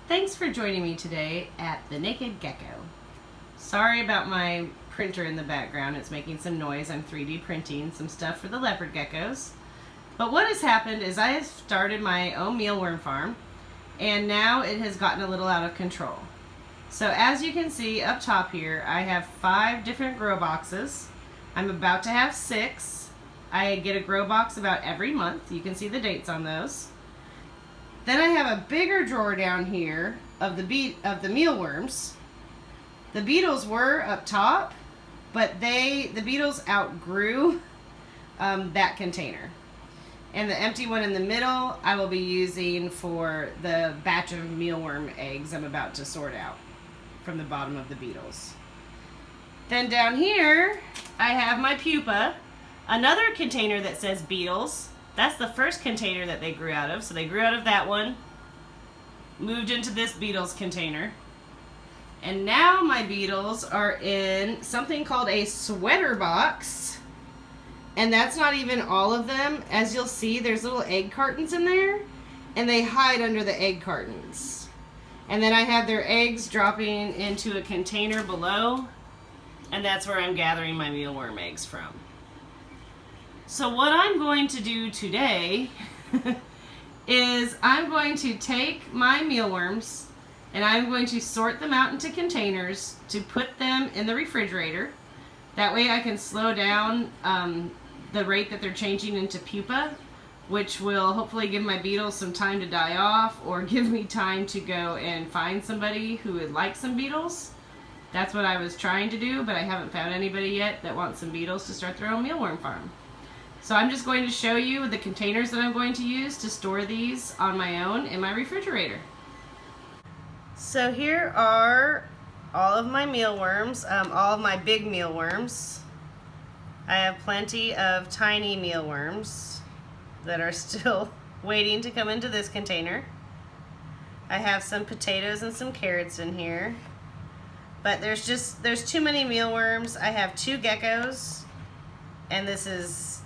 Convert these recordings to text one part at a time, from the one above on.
Thanks for joining me today at the Naked Gecko. Sorry about my printer in the background. It's making some noise. I'm 3D printing some stuff for the leopard geckos. But what has happened is I have started my own mealworm farm, and now it has gotten a little out of control. So as you can see up top here, I have 5 different grow boxes. I'm about to have 6. I get a grow box about every month. You can see the dates on those. Then I have a bigger drawer down here of the mealworms. The beetles were up top, but the beetles outgrew that container. And the empty one in the middle I will be using for the batch of mealworm eggs I'm about to sort out from the bottom of the beetles. Then down here I have my pupa, another container that says beetles. That's the first container that they grew out of. So they grew out of that one, moved into this beetles container. And now my beetles are in something called a sweater box. And that's not even all of them. As you'll see, there's little egg cartons in there, and they hide under the egg cartons. And then I have their eggs dropping into a container below, and that's where I'm gathering my mealworm eggs from. So what I'm going to do today is I'm going to take my mealworms and I'm going to sort them out into containers to put them in the refrigerator. That way I can slow down the rate that they're changing into pupa, which will hopefully give my beetles some time to die off or give me time to go and find somebody who would like some beetles. That's what I was trying to do, but I haven't found anybody yet that wants some beetles to start their own mealworm farm. So I'm just going to show you the containers that I'm going to use to store these on my own in my refrigerator. So here are all of my mealworms, all of my big mealworms. I have plenty of tiny mealworms that are still waiting to come into this container. I have some potatoes and some carrots in here, but there's too many mealworms. I have 2 geckos, and this is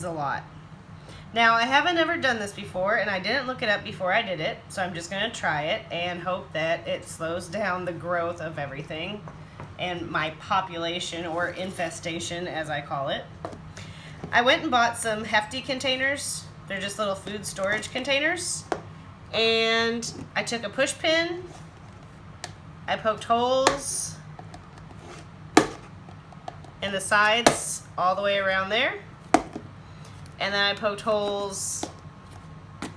a lot. Now, I haven't ever done this before, and I didn't look it up before I did it, so I'm just going to try it and hope that it slows down the growth of everything and my population, or infestation as I call it. I went and bought some hefty containers. They're just little food storage containers. And I took a push pin, I poked holes in the sides all the way around there. And then I poked holes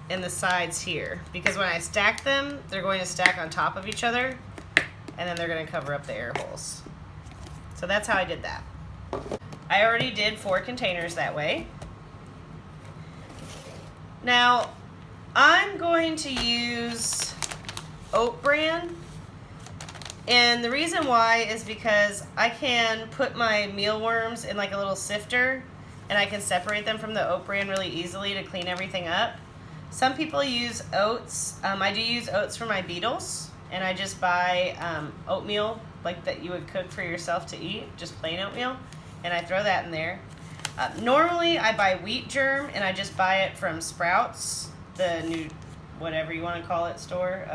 in the sides here, because when I stack them, they're going to stack on top of each other, and then they're going to cover up the air holes. So that's how I did that. I already did 4 containers that way. Now, I'm going to use oat bran, and the reason why is because I can put my mealworms in like a little sifter, and I can separate them from the oat bran really easily to clean everything up. Some people use oats. I do use oats for my beetles, and I just buy oatmeal like that you would cook for yourself to eat, just plain oatmeal, and I throw that in there. Normally I buy wheat germ, and I just buy it from Sprouts, the new whatever you want to call it store.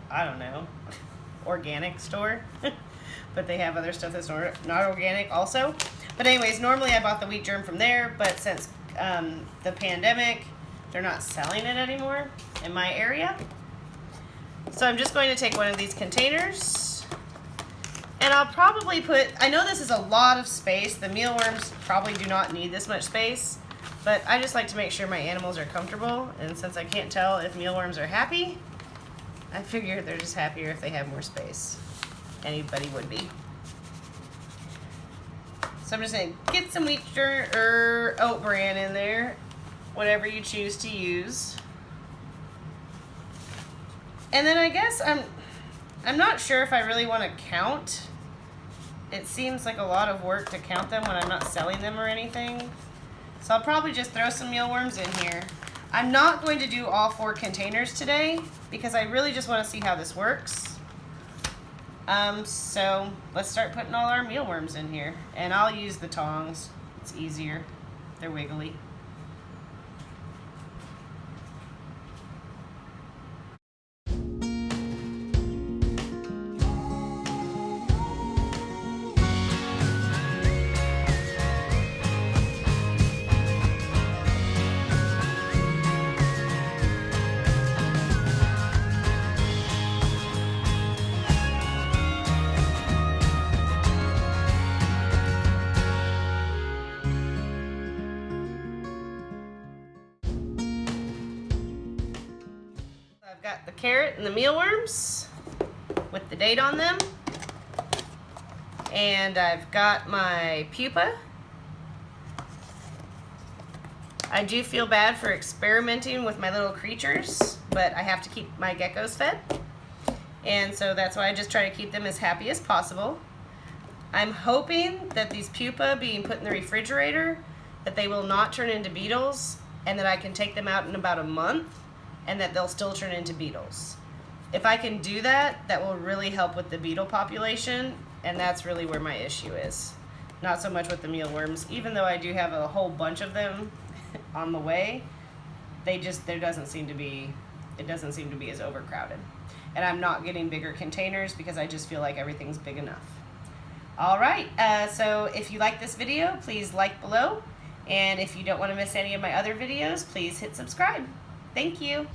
I don't know, organic store. But they have other stuff that's not organic also. But anyways, normally I bought the wheat germ from there, but since the pandemic, they're not selling it anymore in my area. So I'm just going to take one of these containers, and I'll probably put, I know this is a lot of space. The mealworms probably do not need this much space, but I just like to make sure my animals are comfortable, and since I can't tell if mealworms are happy, I figure they're just happier if they have more space. Anybody would be. So I'm just going to get some wheat germ or oat bran in there, whatever you choose to use. And then I guess I'm not sure if I really want to count. It seems like a lot of work to count them when I'm not selling them or anything. So I'll probably just throw some mealworms in here. I'm not going to do all 4 containers today because I really just want to see how this works. So let's start putting all our mealworms in here, and I'll use the tongs. It's easier. They're wiggly. Got the carrot and the mealworms with the date on them. And I've got my pupa. I do feel bad for experimenting with my little creatures, but I have to keep my geckos fed. And so that's why I just try to keep them as happy as possible. I'm hoping that these pupa being put in the refrigerator, that they will not turn into beetles, and that I can take them out in about a month and that they'll still turn into beetles. If I can do that, that will really help with the beetle population, and that's really where my issue is. Not so much with the mealworms, even though I do have a whole bunch of them on the way. It doesn't seem to be as overcrowded. And I'm not getting bigger containers because I just feel like everything's big enough. All right, so if you like this video, please like below. And if you don't want to miss any of my other videos, please hit subscribe. Thank you.